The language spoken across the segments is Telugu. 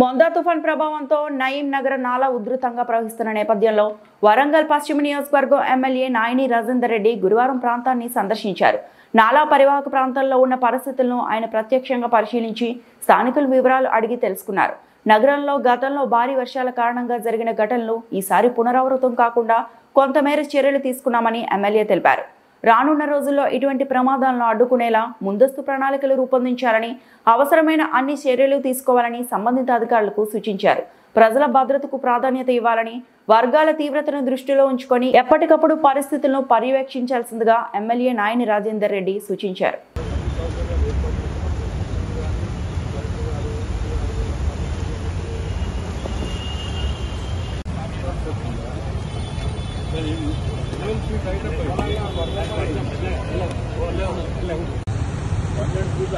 మొందా తుఫాన్ ప్రభావంతో నయీం నగర నాలా ఉధృతంగా ప్రవహిస్తున్న నేపథ్యంలో వరంగల్ పశ్చిమ నియోజకవర్గం ఎమ్మెల్యే నాయని రాజేందర్ రెడ్డి గురువారం ప్రాంతాన్ని సందర్శించారు. నాలా పరివాహక ప్రాంతాల్లో ఉన్న పరిస్థితులను ఆయన ప్రత్యక్షంగా పరిశీలించి స్థానికుల వివరాలు అడిగి తెలుసుకున్నారు. నగరంలో గతంలో భారీ వర్షాల కారణంగా జరిగిన ఘటనలు ఈసారి పునరావృతం కాకుండా కొంతమేర చర్యలు తీసుకున్నామని ఎమ్మెల్యే తెలిపారు. రానున్న రోజుల్లో ఇటువంటి ప్రమాదాలను అడ్డుకునేలా ముందస్తు ప్రణాళికలు రూపొందించాలని, అవసరమైన అన్ని చర్యలు తీసుకోవాలని సంబంధిత అధికారులకు సూచించారు. ప్రజల భద్రతకు ప్రాధాన్యత ఇవ్వాలని, వర్గాల తీవ్రతను దృష్టిలో ఉంచుకొని ఎప్పటికప్పుడు పరిస్థితులను పర్యవేక్షించాల్సిందిగా ఎమ్మెల్యే నాయని రాజేందర్ రెడ్డి సూచించారు.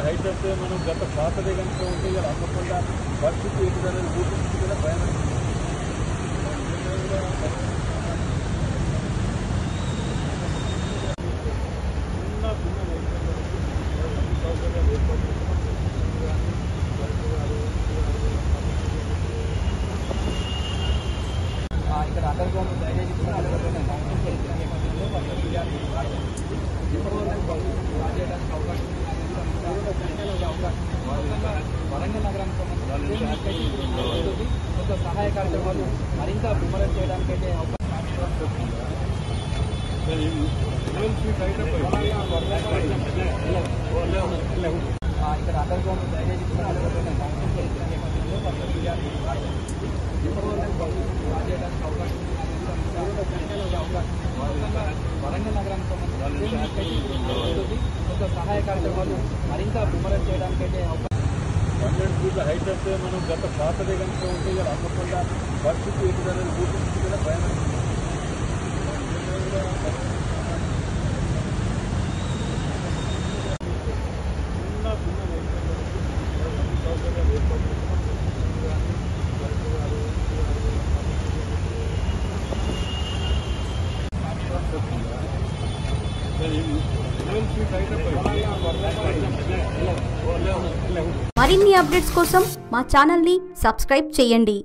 హైట్ అయితే మనం గత పాతదే కనుక ఉంటే అమ్మకుండా పరిస్థితి ఏంటనే గుర్తించి కూడా భయం. ఇక్కడ అండర్ గ్రౌండ్ డ్రైనేజ్ వరంగల్ నగరానికి సంబంధించి కొంత సహాయ కార్యక్రమాలు మరింత విమర్శ చేయడానికైతే ఇక్కడ అండర్ గ్రౌండ్ డ్రైనేజ్ వరంగల్ నగరానికి సంబంధించి కొంత సహాయ కార్యక్రమాలు మరింత విమర్శ చేయడానికైతే 100 ఫీట్ల హైట్ అయితే మనం గత పాతదే కనుక ఉంటే అమ్మకుండా పరిస్థితి ఏంటనే గుర్తించి కూడా భయం. మరిన్ని అప్డేట్స్ కోసం మా ఛానల్ని సబ్స్క్రైబ్ చేయండి.